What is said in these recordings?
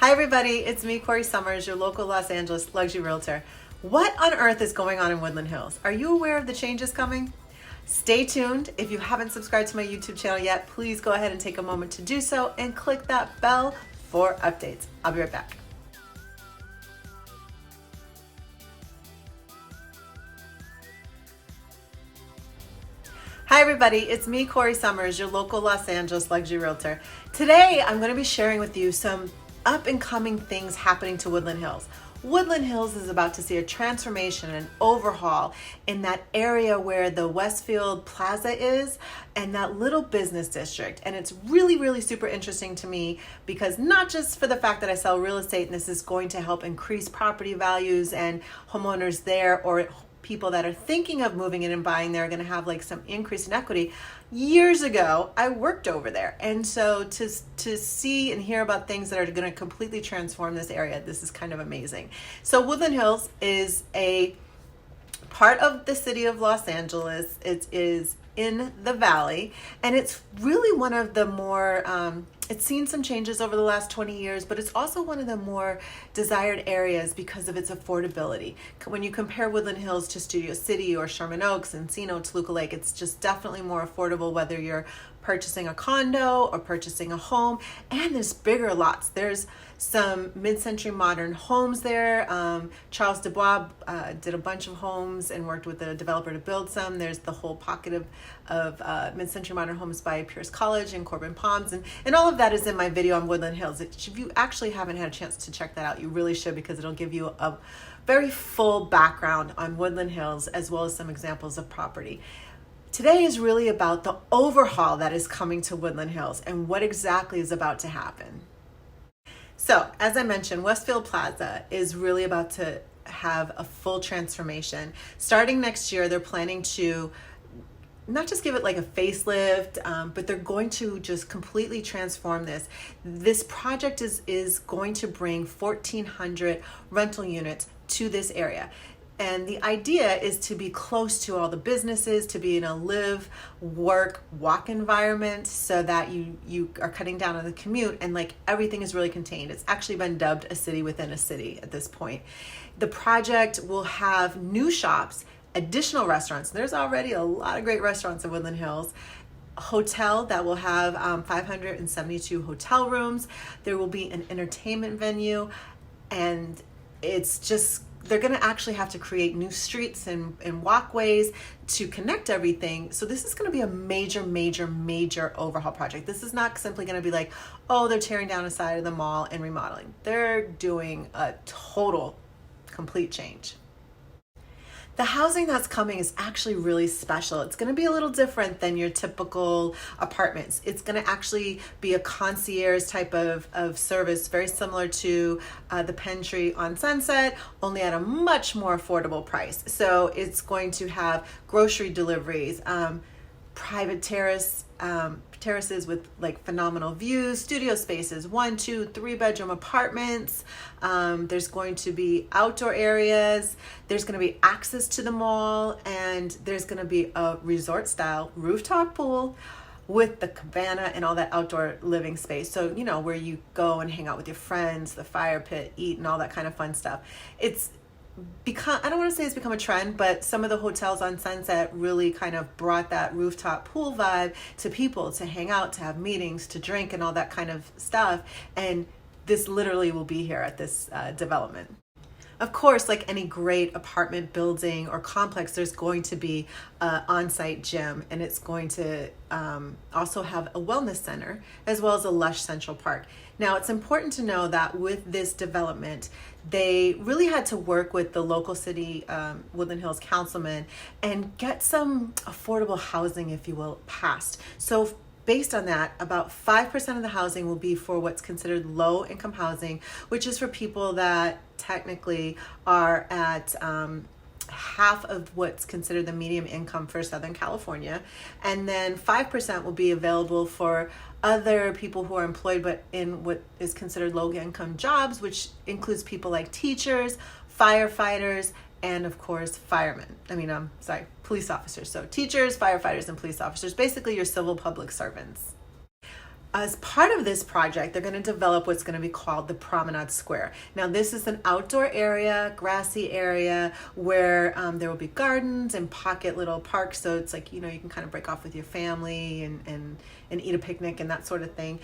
Hi everybody, it's me, Corrie Sommers, your local Los Angeles luxury realtor. What on earth is going on in Woodland Hills? Are you aware of the changes coming? Stay tuned. If you haven't subscribed to my YouTube channel yet, please go ahead and take a moment to do so and click that bell for updates. I'll be right back. Hi everybody, it's me, Corrie Sommers, your local Los Angeles luxury realtor. Today, I'm going to be sharing with you some up and coming things happening to Woodland Hills. Woodland Hills is about to see a transformation and overhaul in that area where the Westfield Plaza is and that little business district. And it's really super interesting to me because not just for the fact that I sell real estate and this is going to help increase property values and homeowners there or people that are thinking of moving in and buying there are going to have like some increase in equity. Years ago, I worked over there. And so to see and hear about things that are going to completely transform this area, this is kind of amazing. So Woodland Hills is a part of the city of Los Angeles. It is in the valley, and it's really one of the more, it's seen some changes over the last 20 years, but it's also one of the more desired areas because of its affordability. When you compare Woodland Hills to Studio City or Sherman Oaks, Encino, Toluca Lake, it's just definitely more affordable whether you're purchasing a condo or purchasing a home, and there's bigger lots. There's some mid-century modern homes there. Charles Dubois did a bunch of homes and worked with a developer to build some. There's the whole pocket of mid-century modern homes by Pierce College and Corbin Palms, and all of that is in my video on Woodland Hills. If you actually haven't had a chance to check that out, you really should, because it'll give you a very full background on Woodland Hills as well as some examples of property. Today is really about the overhaul that is coming to Woodland Hills and what exactly is about to happen. So, as I mentioned, Westfield Plaza is really about to have a full transformation. Starting next year, they're planning to not just give it like a facelift, but they're going to just completely transform this. This project is going to bring 1,400 rental units to this area. And the idea is to be close to all the businesses, to be in a live, work, walk environment so that you are cutting down on the commute and like everything is really contained. It's actually been dubbed a city within a city at this point. The project will have new shops, additional restaurants. There's already a lot of great restaurants in Woodland Hills. A hotel that will have 572 hotel rooms. There will be an entertainment venue, and it's just, they're going to actually have to create new streets and walkways to connect everything. So this is going to be a major overhaul project. This is not simply going to be like, oh, they're tearing down a side of the mall and remodeling. They're doing a total, complete change. The housing that's coming is actually really special. It's going to be a little different than your typical apartments. It's going to actually be a concierge type of service, very similar to the Pentry on Sunset, only at a much more affordable price. So it's going to have grocery deliveries, private terraces with like phenomenal views, studio spaces, 1, 2, 3 bedroom apartments. There's going to be outdoor areas. There's going to be access to the mall, and there's going to be a resort style rooftop pool with the cabana and all that outdoor living space. So, you know, where you go and hang out with your friends, the fire pit, eat, and all that kind of fun stuff. It's become, I don't want to say it's become a trend, but some of the hotels on Sunset really kind of brought that rooftop pool vibe to people to hang out, to have meetings, to drink, and all that kind of stuff. And this literally will be here at this development. Of course, like any great apartment building or complex, there's going to be an on-site gym, and it's going to also have a wellness center as well as a lush central park. Now, it's important to know that with this development, they really had to work with the local city Woodland Hills councilman and get some affordable housing, if you will, passed. So based on that, about 5% of the housing will be for what's considered low income housing, which is for people that technically are at half of what's considered the medium income for Southern California. And then 5% will be available for other people who are employed but in what is considered low income jobs, which includes people like teachers, firefighters, and of course firemen. Police officers. So teachers, firefighters, and police officers, basically your civil public servants. As part of this project, they're going to develop what's going to be called the Promenade Square. Now, this is an outdoor area, grassy area, where there will be gardens and pocket little parks. So it's like, you can kind of break off with your family and eat a picnic and that sort of thing.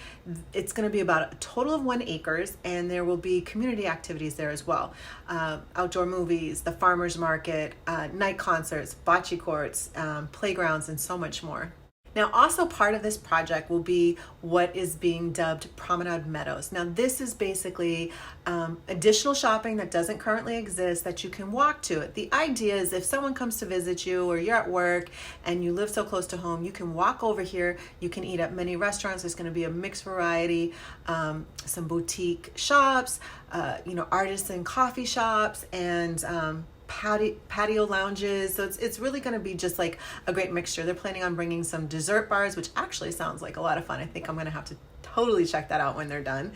It's going to be about a total of 1 acre, and there will be community activities there as well. Outdoor movies, the farmers market, night concerts, bocce courts, playgrounds, and so much more. Now, also part of this project will be what is being dubbed Promenade Meadows. Now, this is basically additional shopping that doesn't currently exist that you can walk to. The idea is if someone comes to visit you or you're at work and you live so close to home, you can walk over here. You can eat at many restaurants. There's going to be a mixed variety, some boutique shops, artisan coffee shops, and patio lounges. So it's really going to be just like a great mixture. They're planning on bringing some dessert bars, which actually sounds like a lot of fun. I think I'm going to have to totally check that out when they're done.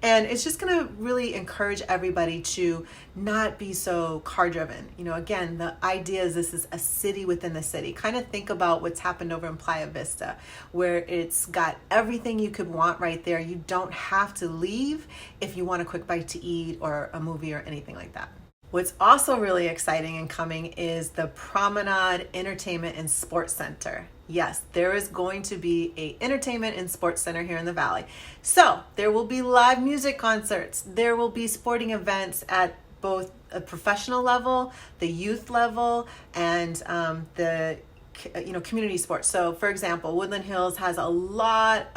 And it's just going to really encourage everybody to not be so car driven. Again, the idea is this is a city within the city. Kind of think about what's happened over in Playa Vista, where it's got everything you could want right there. You don't have to leave if you want a quick bite to eat or a movie or anything like that. What's also really exciting and coming is the Promenade Entertainment and Sports Center. Yes, there is going to be an entertainment and sports center here in the Valley. So there will be live music concerts. There will be sporting events at both a professional level, the youth level, and the community sports. So for example, Woodland Hills has a lot.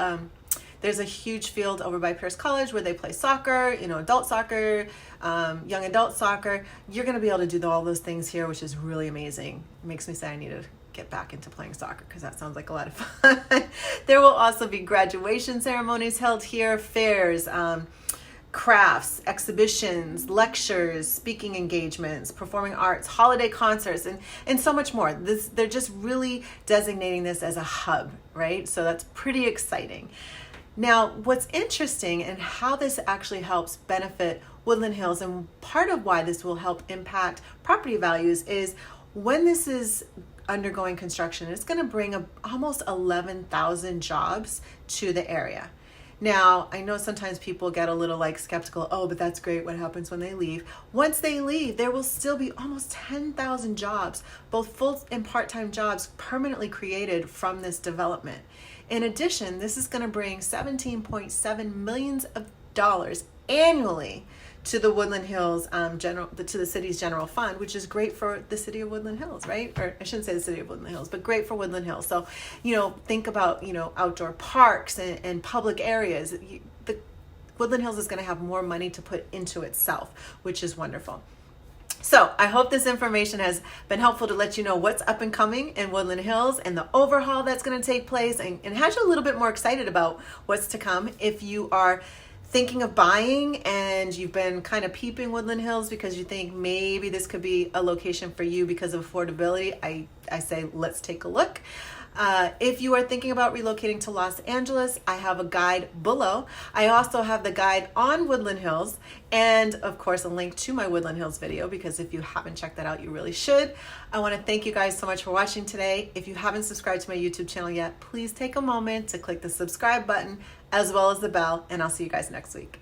There's a huge field over by Pierce College where they play soccer, adult soccer, young adult soccer. You're going to be able to do all those things here, which is really amazing. It makes me say I need to get back into playing soccer because that sounds like a lot of fun. There will also be graduation ceremonies held here, fairs, crafts, exhibitions, lectures, speaking engagements, performing arts, holiday concerts, and so much more. They're just really designating this as a hub, right? So that's pretty exciting. Now, what's interesting and how this actually helps benefit Woodland Hills, and part of why this will help impact property values, is when this is undergoing construction, it's going to bring almost 11,000 jobs to the area. Now, I know sometimes people get a little skeptical, but that's great. What happens when they leave? Once they leave, there will still be almost 10,000 jobs, both full and part-time jobs, permanently created from this development. In addition, this is going to bring $17.7 million annually to the Woodland Hills to the city's general fund, which is great for the city of Woodland Hills, right? Or I shouldn't say the city of Woodland Hills, but great for Woodland Hills. So, think about, outdoor parks and public areas. The Woodland Hills is going to have more money to put into itself, which is wonderful. So I hope this information has been helpful to let you know what's up and coming in Woodland Hills and the overhaul that's going to take place, and has you a little bit more excited about what's to come. If you are thinking of buying and you've been kind of peeping Woodland Hills because you think maybe this could be a location for you because of affordability, I say let's take a look. If you are thinking about relocating to Los Angeles, I have a guide below. I also have the guide on Woodland Hills, and of course a link to my Woodland Hills video, because if you haven't checked that out, you really should. I want to thank you guys so much for watching today. If you haven't subscribed to my YouTube channel yet, please take a moment to click the subscribe button as well as the bell, and I'll see you guys next week.